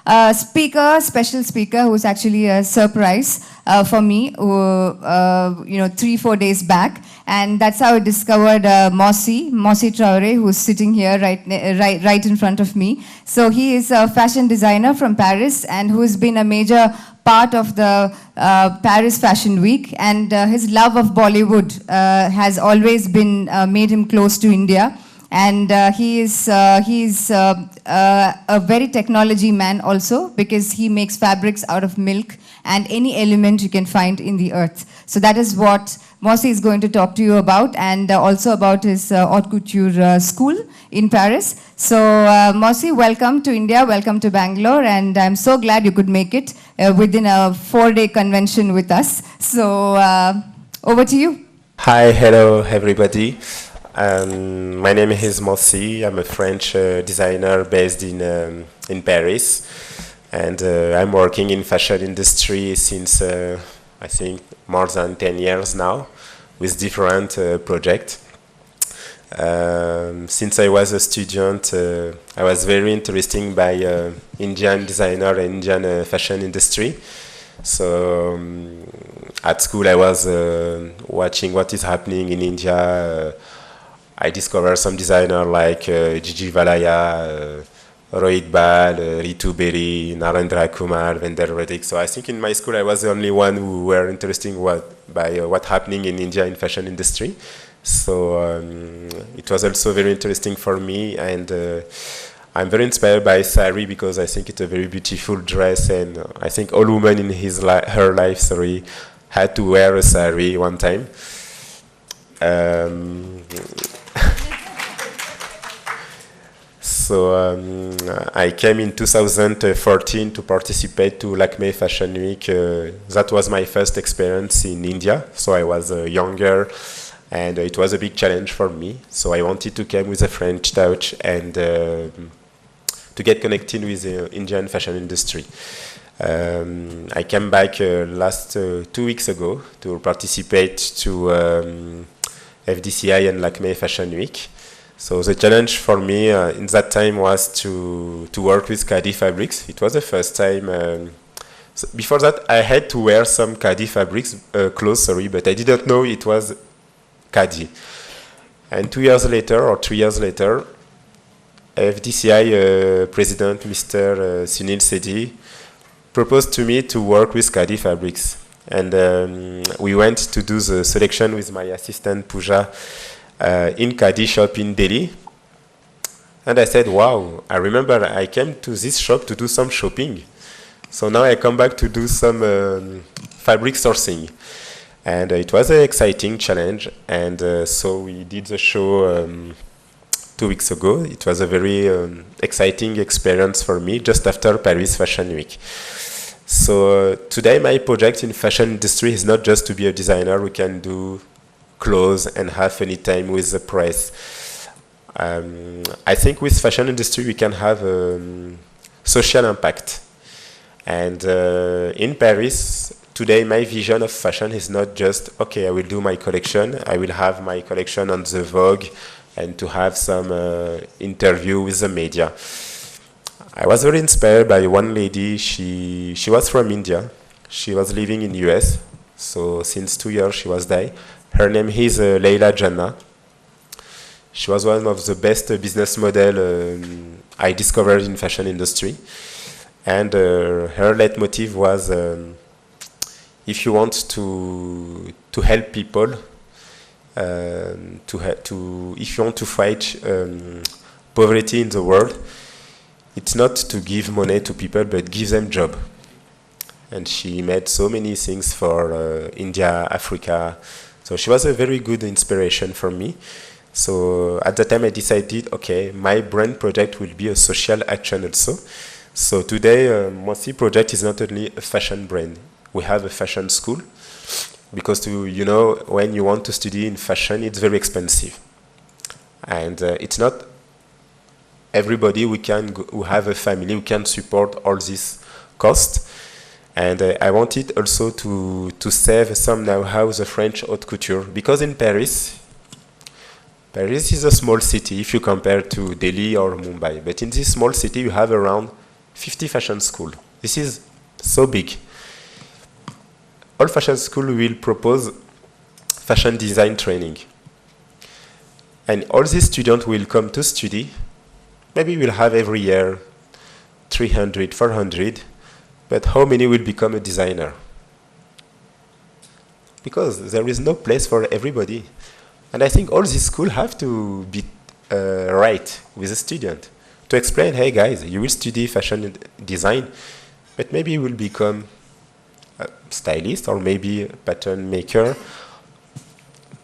special speaker, who's actually a surprise for me, 3-4 days back. And that's how I discovered Mossi Traoré, who's sitting here right in front of me. So he is a fashion designer from Paris and who's been a major part of the Paris Fashion Week. And his love of Bollywood has always been made him close to India. And he's a very technology man also, because he makes fabrics out of milk and any element you can find in the earth. So that is what Mossi is going to talk to you about, and also about his haute couture school in Paris. So Mossi, welcome to India, welcome to Bangalore, and I'm so glad you could make it within a 4-day convention with us. So over to you. Hi, hello everybody. My name is Mossi. I'm a French designer based in Paris, and I'm working in fashion industry since I think more than 10 years now, with different projects. Since I was a student, I was very interested by Indian designer and Indian fashion industry. So at school I was watching what is happening in India. I discovered some designers like Gigi Valaya, Rohit Bal, Ritu Beri, Narendra Kumar, Vendel Reddick. So I think in my school I was the only one who were interested by what's happening in India in fashion industry. So it was also very interesting for me, and I'm very inspired by sari because I think it's a very beautiful dress, and I think all women in her life had to wear a sari one time. So I came in 2014 to participate to Lakme Fashion Week. That was my first experience in India. So I was younger, and it was a big challenge for me. So I wanted to come with a French touch and to get connected with the Indian fashion industry. I came back last 2 weeks ago to participate to FDCI and Lakme Fashion Week. So the challenge for me in that time was to work with Khadi fabrics. It was the first time. So before that, I had to wear some Khadi fabrics clothes, but I didn't know it was Khadi. And 2 years later, or 3 years later, FDCI President Mr Sunil Sethi proposed to me to work with Khadi fabrics. And we went to do the selection with my assistant Pooja in Khadi shop in Delhi. And I said, wow, I remember I came to this shop to do some shopping. So now I come back to do some fabric sourcing. And it was an exciting challenge. And so we did the show 2 weeks ago. It was a very exciting experience for me just after Paris Fashion Week. So today my project in fashion industry is not just to be a designer who can do clothes and have any time with the press. I think with fashion industry we can have social impact. And in Paris today my vision of fashion is not just, okay, I will do my collection, I will have my collection on the Vogue and to have some interview with the media. I was very inspired by one lady. She was from India. She was living in US. So since 2 years she was there. Her name is Leila Jannah. She was one of the best business model I discovered in fashion industry. And her leitmotiv was, if you want to help people, if you want to fight poverty in the world, it's not to give money to people, but give them job. And she made so many things for India, Africa. So she was a very good inspiration for me. So at the time I decided, okay, my brand project will be a social action also. So today, Mossi project is not only a fashion brand. We have a fashion school, because when you want to study in fashion, it's very expensive. And it's not everybody who have a family who can support all this cost. And I wanted also to save some know-how the French haute couture, because in Paris is a small city if you compare to Delhi or Mumbai. But in this small city you have around 50 fashion school. This is so big. All fashion school will propose fashion design training. And all these students will come to study. Maybe we'll have every year 300, 400, but how many will become a designer? Because there is no place for everybody. And I think all these schools have to be right with the student to explain, hey guys, you will study fashion design, but maybe you will become a stylist or maybe a pattern maker.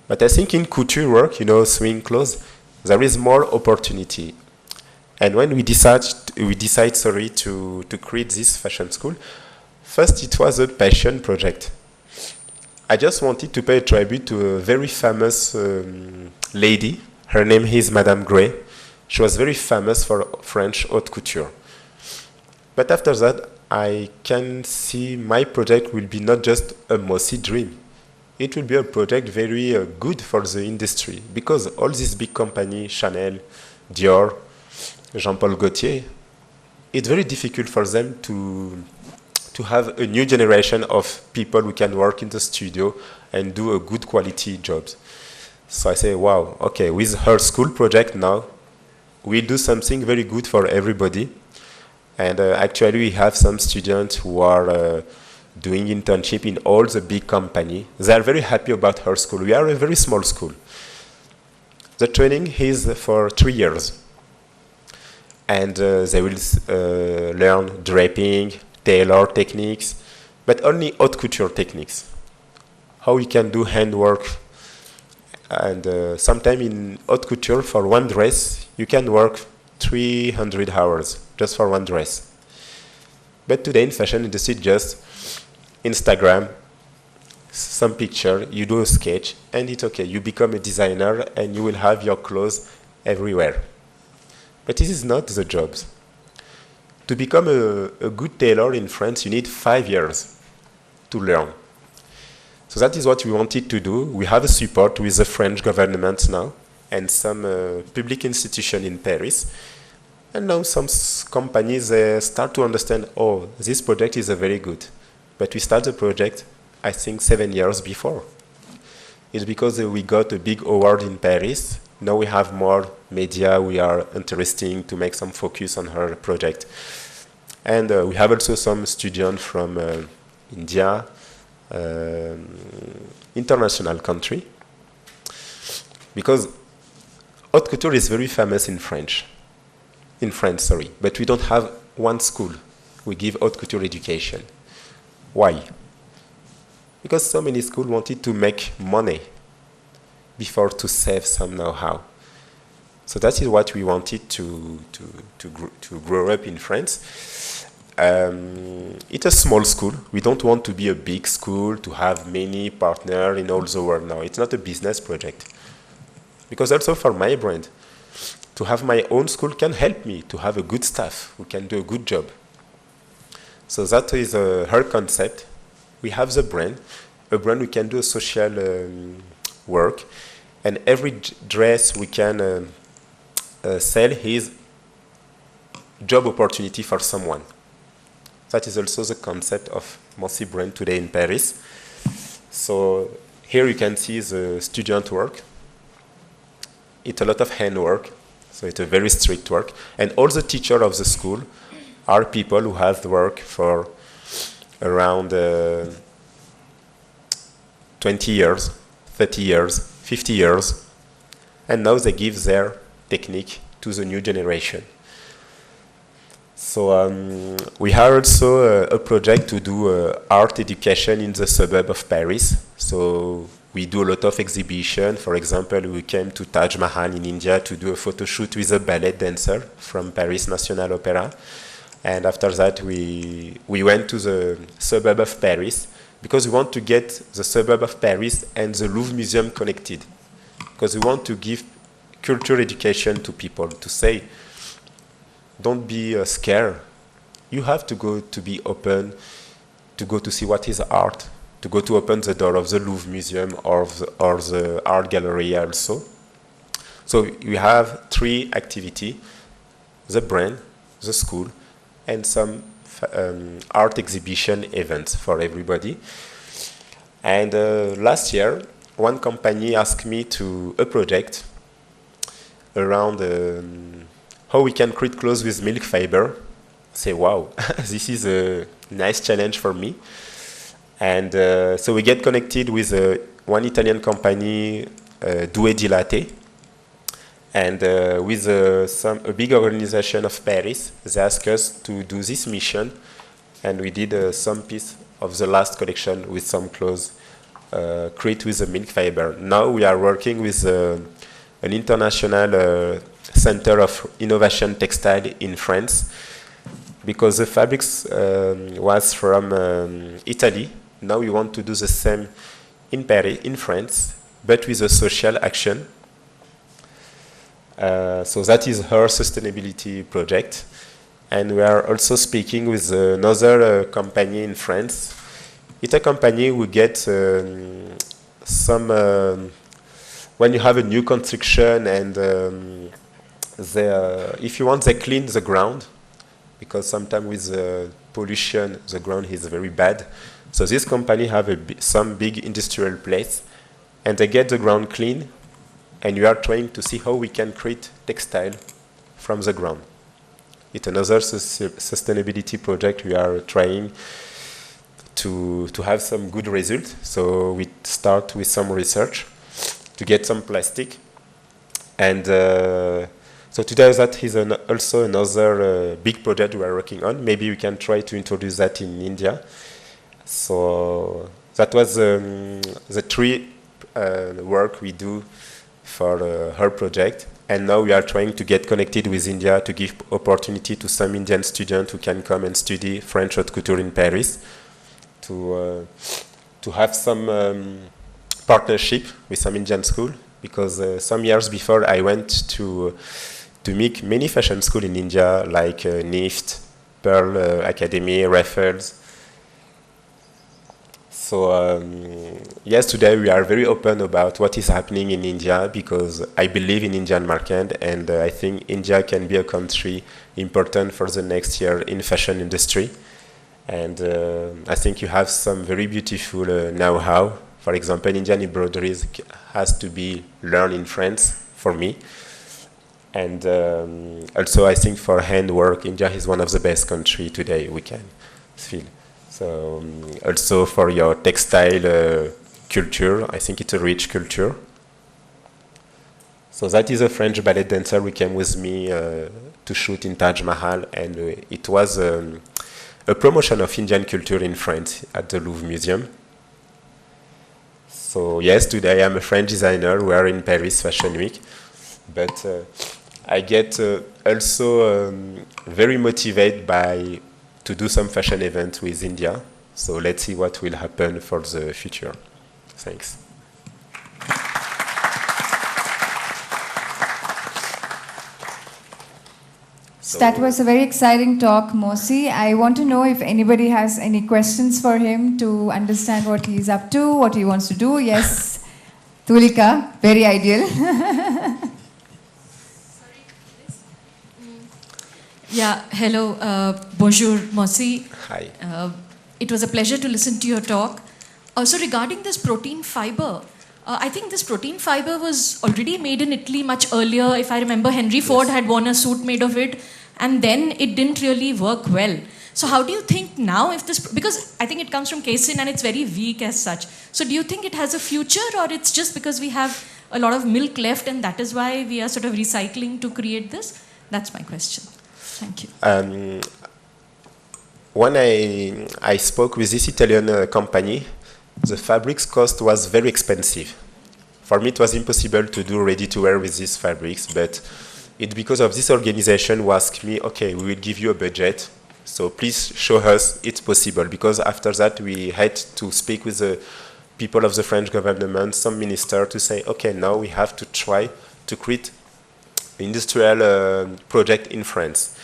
But I think in couture work, you know, sewing clothes, there is more opportunity. And when we decide to create this fashion school, first it was a passion project. I just wanted to pay a tribute to a very famous lady. Her name is Madame Gray. She was very famous for French haute couture. But after that, I can see my project will be not just a Mossi dream. It will be a project very good for the industry, because all these big companies, Chanel, Dior, Jean-Paul Gaultier, it's very difficult for them to have a new generation of people who can work in the studio and do a good quality job. So I say, wow, okay, with her school project now, we do something very good for everybody. And actually, we have some students who are doing internship in all the big companies. They are very happy about her school. We are a very small school. The training is for 3 years. And they will learn draping, tailor techniques, but only haute couture techniques. How you can do handwork. And sometimes in haute couture, for one dress, you can work 300 hours just for one dress. But today in fashion industry, just Instagram, some picture, you do a sketch, and it's okay. You become a designer, and you will have your clothes everywhere. But this is not the job. To become a good tailor in France, you need 5 years to learn. So that is what we wanted to do. We have a support with the French government now and some public institution in Paris. And now some companies start to understand, oh, this project is very good. But we started the project, I think, 7 years before. It's because we got a big award in Paris. Now we have more media. We are interesting to make some focus on her project. And we have also some students from India, international country. Because haute couture is very famous in France, but we don't have one school. We give haute couture education. Why? Because so many schools wanted to make money before to save some know-how. So that is what we wanted to grow up in France. It's a small school. We don't want to be a big school, to have many partners in all the world now. It's not a business project. Because also for my brand, to have my own school can help me to have a good staff who can do a good job. So that is her concept. We have the brand, a brand we can do a social work, and every dress we can sell is job opportunity for someone. That is also the concept of Mossi brand today in Paris. So here you can see the student work. It's a lot of handwork, so it's a very strict work. And all the teachers of the school are people who have worked for around 20 years, 30 years, 50 years. And now they give their technique to the new generation. So we have also a project to do art education in the suburb of Paris. So we do a lot of exhibition. For example, we came to Taj Mahal in India to do a photo shoot with a ballet dancer from Paris National Opera. And after that, we went to the suburb of Paris because we want to get the suburb of Paris and the Louvre Museum connected. Because we want to give culture education to people, to say, don't be scared. You have to go to be open, to go to see what is art, to go to open the door of the Louvre Museum or the art gallery also. So we have 3 activities: the brand, the school, and some art exhibition events for everybody. And last year, one company asked me to a project around how we can create clothes with milk fiber. Say, wow, this is a nice challenge for me. And so we get connected with one Italian company, Due di Latte, and with a big organization of Paris. They asked us to do this mission, and we did some piece of the last collection with some clothes created with the milk fiber. Now we are working with an international center of innovation textile in France, because the fabrics was from Italy. Now we want to do the same in Paris, in France, but with a social action. So that is her sustainability project. And we are also speaking with another company in France. It's a company who get some, when you have a new construction and if you want, they clean the ground, because sometimes with pollution, the ground is very bad. So this company have some big industrial place, and they get the ground clean, and we are trying to see how we can create textile from the ground. It's another sustainability project. We are trying to have some good results. So we start with some research to get some plastic. And so today that is also another big project we are working on. Maybe we can try to introduce that in India. So that was the three work we do for her project. And now we are trying to get connected with India to give opportunity to some Indian students who can come and study French haute couture in Paris, to have some partnership with some Indian school, because some years before I went to make many fashion schools in India, like NIFT, Pearl Academy, Raffles. So yes, today we are very open about what is happening in India, because I believe in Indian market, and I think India can be a country important for the next year in fashion industry. And I think you have some very beautiful know-how. For example, Indian embroideries has to be learned in France for me. And also I think for handwork, India is one of the best countries today we can feel. So also for your textile culture, I think it's a rich culture. So that is a French ballet dancer who came with me to shoot in Taj Mahal, and it was a promotion of Indian culture in France at the Louvre Museum. So yes, today I'm a French designer. We are in Paris Fashion Week, but I get also very motivated to do some fashion event with India. So let's see what will happen for the future. Thanks. So that was a very exciting talk, Mossi. I want to know if anybody has any questions for him to understand what he's up to, what he wants to do. Yes, Tulika, very ideal. Yeah, hello, bonjour, Mossi. Hi. It was a pleasure to listen to your talk. So regarding this protein fiber, I think this protein fiber was already made in Italy much earlier. If I remember, Henry Ford had worn a suit made of it, and then it didn't really work well. So how do you think now, if this, because I think it comes from casein and it's very weak as such. So do you think it has a future, or it's just because we have a lot of milk left and that is why we are sort of recycling to create this? That's my question. Thank you. When I spoke with this Italian company, the fabrics cost was very expensive. For me, it was impossible to do ready-to-wear with these fabrics, but it's because of this organization who asked me, okay, we will give you a budget, so please show us it's possible. Because after that, we had to speak with the people of the French government, some minister, to say, okay, now we have to try to create an industrial project in France.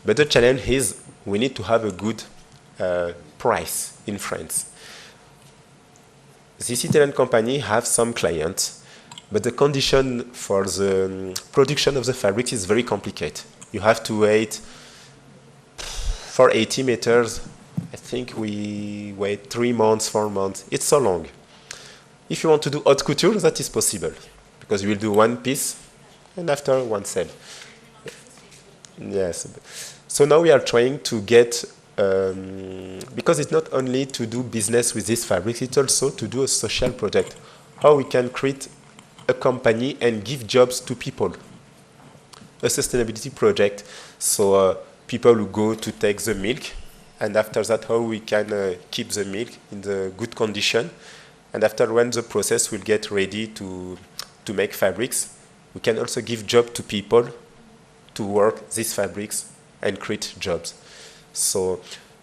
But the challenge is we need to have a good price in France. This Italian company have some clients, but the condition for the production of the fabrics is very complicated. You have to wait for 80 meters, I think we wait 3 months, 4 months. It's so long. If you want to do haute couture, that is possible, because you will do one piece, and after one sale. Yes. So now we are trying to get, because it's not only to do business with these fabrics, it's also to do a social project. How we can create a company and give jobs to people. A sustainability project. So people who go to take the milk, and after that how we can keep the milk in the good condition. And after when the process will get ready to make fabrics, we can also give job to people to work these fabrics and create jobs. So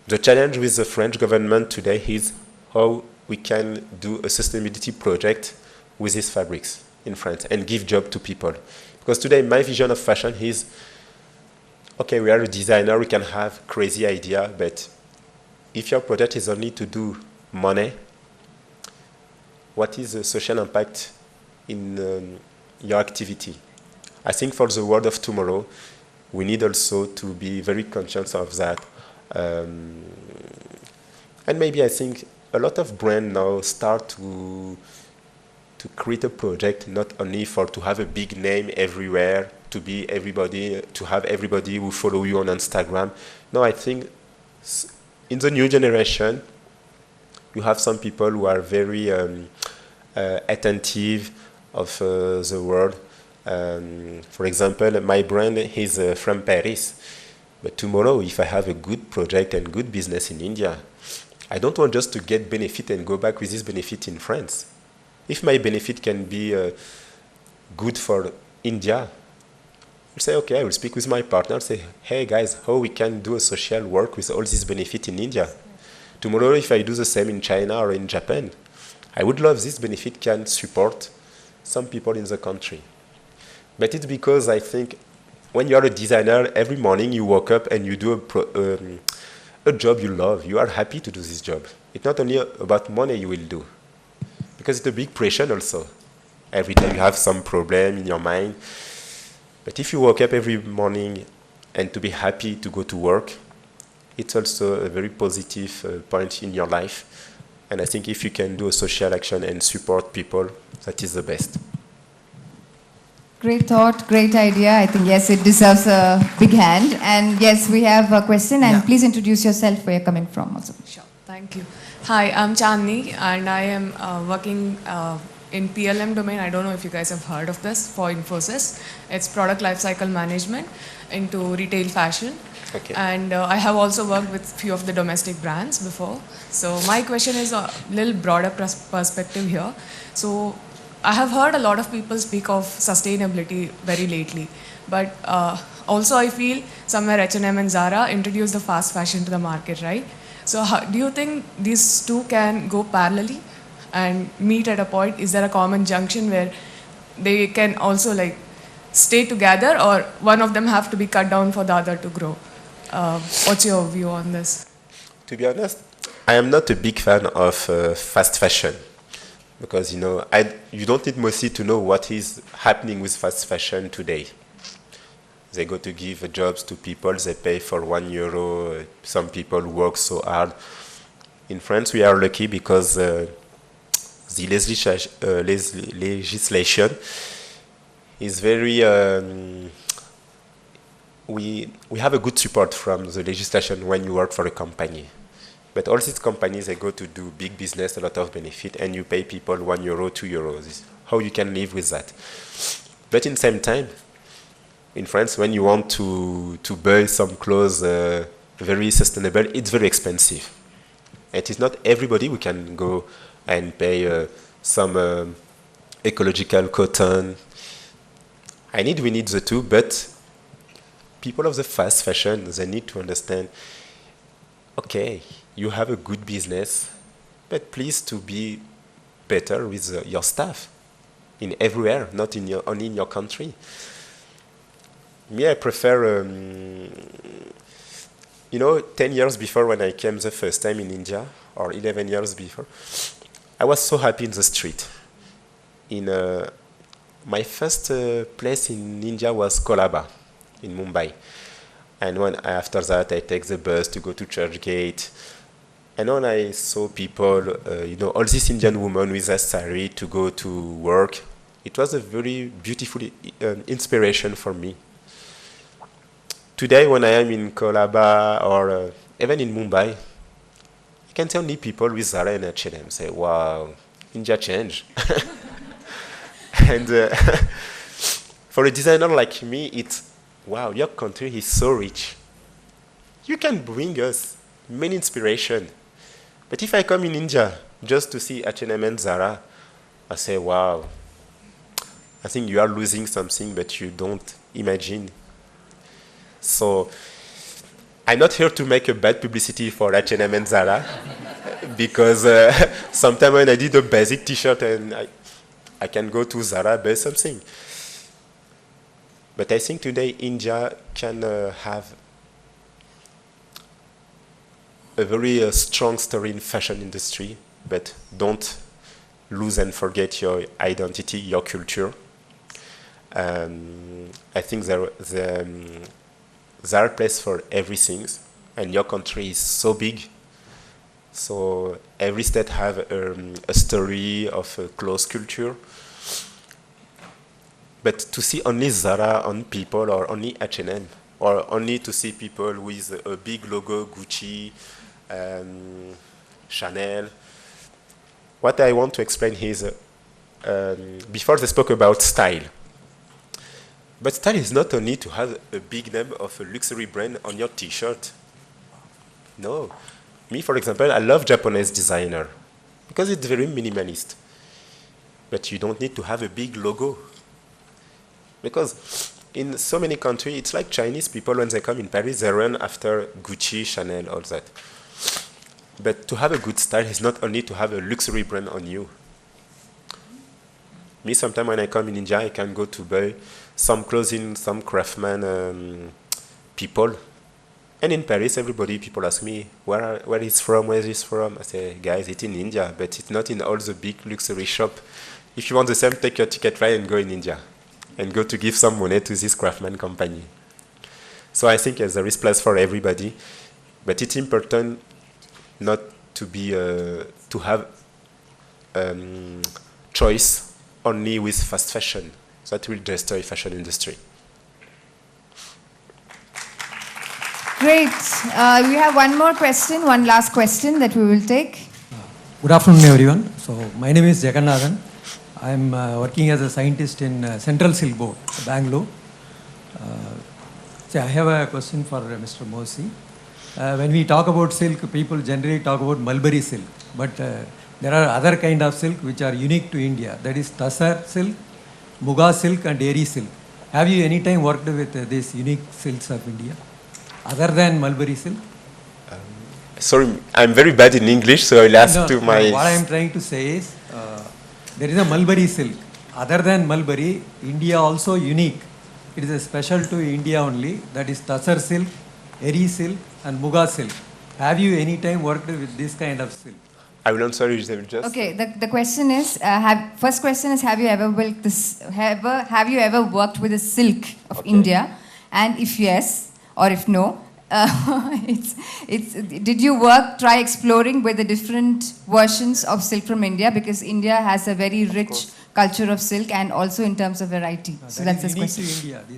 the challenge with the French government today is how we can do a sustainability project with these fabrics in France and give job to people. Because today my vision of fashion is, okay, we are a designer, we can have crazy idea, but if your project is only to do money, what is the social impact in your activity? I think for the world of tomorrow, we need also to be very conscious of that. And maybe I think a lot of brands now start to create a project not only for to have a big name everywhere, to be everybody, to have everybody who follow you on Instagram. No, I think in the new generation, you have some people who are very attentive of the world. For example, my brand is from Paris. But tomorrow, if I have a good project and good business in India, I don't want just to get benefit and go back with this benefit in France. If my benefit can be good for India, I'll say, okay, I will speak with my partner, say, hey guys, how we can do a social work with all this benefit in India. Tomorrow, if I do the same in China or in Japan, I would love this benefit can support some people in the country. But it's because I think when you are a designer, every morning you wake up and you do a job you love. You are happy to do this job. It's not only about money you will do, because it's a big pressure also. Every time you have some problem in your mind. But if you wake up every morning and to be happy to go to work, it's also a very positive point in your life. And I think if you can do a social action and support people, that is the best. Great thought, great idea. I think, yes, it deserves a big hand. And yes, we have a question, and please introduce yourself, where you're coming from also. Sure, thank you. Hi, I'm Chandni, and I am working in PLM domain. I don't know if you guys have heard of this, for Infosys. It's Product Lifecycle Management into retail fashion. Okay. And I have also worked with few of the domestic brands before. So my question is a little broader perspective here. So I have heard a lot of people speak of sustainability very lately, but also I feel somewhere H&M and Zara introduced the fast fashion to the market, right? So how, do you think these two can go parallelly and meet at a point? Is there a common junction where they can also like stay together, or one of them have to be cut down for the other to grow? What's your view on this? To be honest, I am not a big fan of fast fashion. Because, you know, you don't need Mossi to know what is happening with fast fashion today. They go to give jobs to people, they pay for €1. Some people work so hard. In France, we are lucky because the legislation is very... we have a good support from the legislation when you work for a company. But all these companies, they go to do big business, a lot of benefit, and you pay people €1, €2. This is how you can live with that. But in the same time, in France, when you want to buy some clothes very sustainable, it's very expensive. It is not everybody who can go and pay some ecological cotton. We need the two, but people of the fast fashion, they need to understand, okay, you have a good business, but please to be better with your staff in everywhere, not in only in your country. Me, I prefer, 10 years before when I came the first time in India, or 11 years before, I was so happy in the street. My first place in India was Colaba, in Mumbai. And after that, I take the bus to go to Churchgate. And when I saw people, all these Indian women with a sari to go to work, it was a very beautiful inspiration for me. Today, when I am in Colaba or even in Mumbai, I can see only people with Zara and H&M say, wow, India changed. And for a designer like me, it's, wow, your country is so rich. You can bring us many inspiration. But if I come in India just to see H&M and Zara, I say, wow, I think you are losing something, but you don't imagine. So I'm not here to make a bad publicity for H&M and Zara, because sometimes when I did a basic T-shirt and I can go to Zara, buy something. But I think today India can have a very strong story in fashion industry, but don't lose and forget your identity, your culture. I think there are places for everything, and your country is so big. So every state have a story of a close culture. But to see only Zara on people, or only H&M, or only to see people with a big logo, Gucci, Chanel. What I want to explain here is, before they spoke about style. But style is not only to have a big name of a luxury brand on your T-shirt. No. Me, for example, I love Japanese designer because it's very minimalist. But you don't need to have a big logo. Because in so many countries, it's like Chinese people, when they come in Paris, they run after Gucci, Chanel, all that. But to have a good style is not only to have a luxury brand on you. Me, sometimes when I come in India, I can go to buy some clothing, some craftsman people. And in Paris, people ask me, where is from, where is this from? I say, guys, it's in India, but it's not in all the big luxury shop. If you want the same, take your ticket right and go in India. And go to give some money to this craftsman company. So I think there is place for everybody, but it's important not to be to have choice only with fast fashion. That will destroy fashion industry. Great. We have one more question, one last question that we will take. Good afternoon, everyone. So my name is Jagannathan. I am working as a scientist in Central Silk Board, Bangalore. So I have a question for Mr. Mossi. When we talk about silk, people generally talk about mulberry silk, but there are other kind of silk which are unique to India. That is Tassar silk, Muga silk, and Eri silk. Have you any time worked with these unique silks of India, other than mulberry silk? Sorry, I'm very bad in English, so I'll ask to my... What I am trying to say is, there is a mulberry silk. Other than mulberry, India also unique. It is a special to India only. That is Tassar silk, Eri silk, and Muga silk. Have you any time worked with this kind of silk? I will answer you just... Okay, the question is, first question is, have you ever worked with the silk of India? And if yes, or if no, did you try exploring with the different versions of silk from India? Because India has a very rich culture of silk, and also in terms of variety. So that's the question.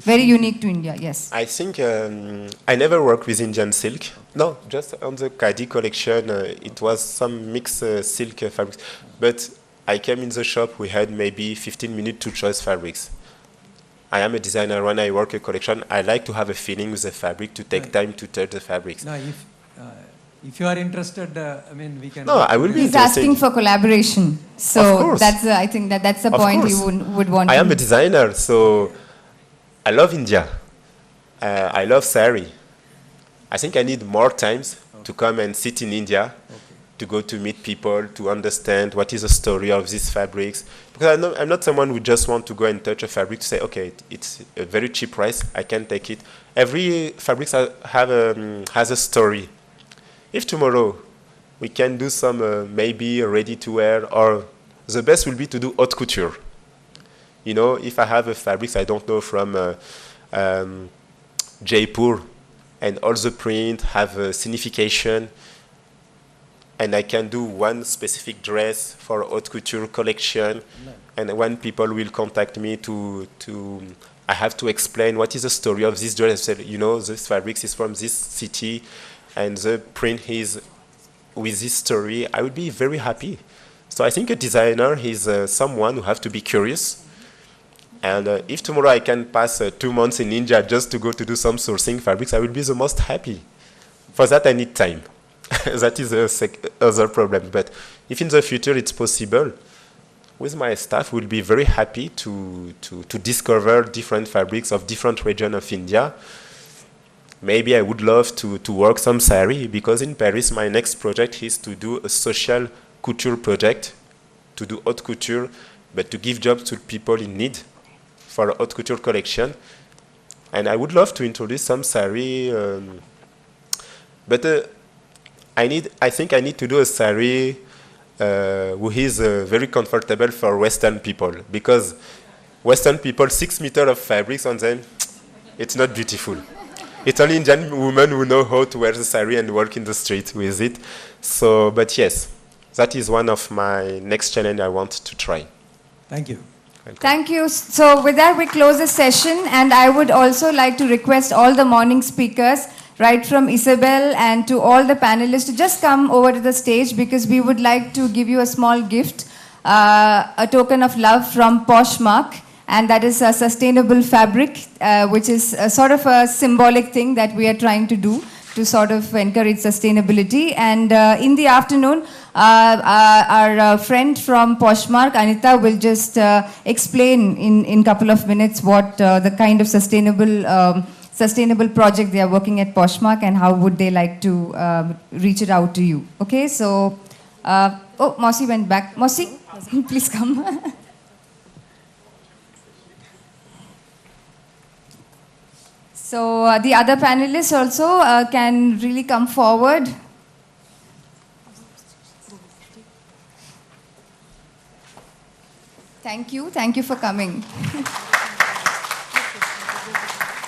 Very unique to India, yes. I think I never worked with Indian silk. No, just on the Khadi collection, it was some mixed silk fabrics. But I came in the shop, we had maybe 15 minutes to choose fabrics. I am a designer. When I work a collection, I like to have a feeling with the fabric, to take time to touch the fabrics. No, if you are interested, I mean, we can... No, I will be He's interested. asking for collaboration. So that's I think that's the point you would want to... I am a designer, so I love India. I love sari. I think I need more times to come and sit in India, to go to meet people, to understand what is the story of these fabrics. Because I'm not someone who just want to go and touch a fabric to say, okay, it's a very cheap price, I can take it. Every fabric has a story. If tomorrow we can do some maybe ready-to-wear, or the best will be to do haute couture. You know, if I have a fabric, I don't know, from Jaipur, and all the print have a signification. And I can do one specific dress for haute couture collection. And when people will contact me I have to explain what is the story of this dress. I said, you know, this fabric is from this city, and the print is with this story. I would be very happy. So I think a designer is someone who has to be curious. And if tomorrow I can pass 2 months in India just to go to do some sourcing fabrics, I will be the most happy. For that, I need time. That is other problem. But if in the future it's possible, with my staff, we'll be very happy to discover different fabrics of different regions of India. Maybe I would love to work some sari, because in Paris, my next project is to do a social couture project, to do haute couture, but to give jobs to people in need for a haute couture collection. And I would love to introduce some sari, but I think I need to do a sari who is very comfortable for Western people, because Western people, 6 meters of fabrics on them, it's not beautiful. It's only Indian women who know how to wear the sari and walk in the street with it. So, but yes, that is one of my next challenge I want to try. Thank you. Welcome. Thank you. So with that, we close the session, and I would also like to request all the morning speakers, right from Isabel and to all the panelists, to just come over to the stage, because we would like to give you a small gift, a token of love from Poshmark, and that is a sustainable fabric, which is a sort of a symbolic thing that we are trying to do to sort of encourage sustainability. And in the afternoon, our friend from Poshmark, Anita, will just explain in a couple of minutes what the kind of sustainable project they are working at Poshmark, and how would they like to reach it out to you. Okay, so, oh, Mossi went back. Mossi, please come. So the other panelists also can really come forward. Thank you for coming.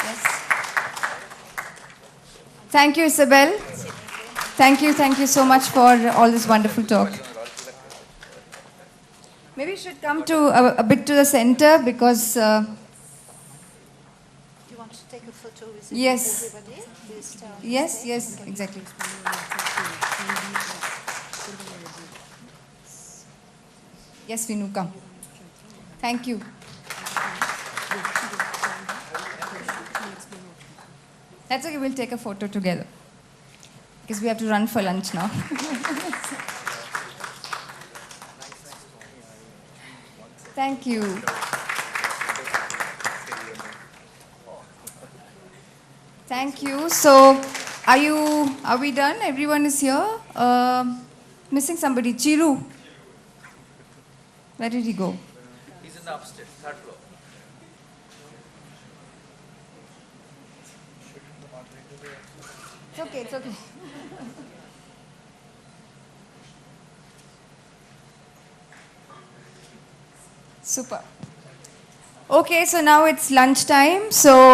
Yes. Thank you, Isabel. Thank you so much for all this wonderful talk. Maybe you should come to a bit to the center, because Take a photo with yes. everybody. Yes, exactly. Yes, Vinu, come. Thank you. That's okay, we'll take a photo together, because we have to run for lunch now. Thank you. Thank you. So, are we done? Everyone is here? Missing somebody. Chiru. Where did he go? He's in the upstairs, 3rd floor. It's okay. Super. Okay, so now it's lunchtime. So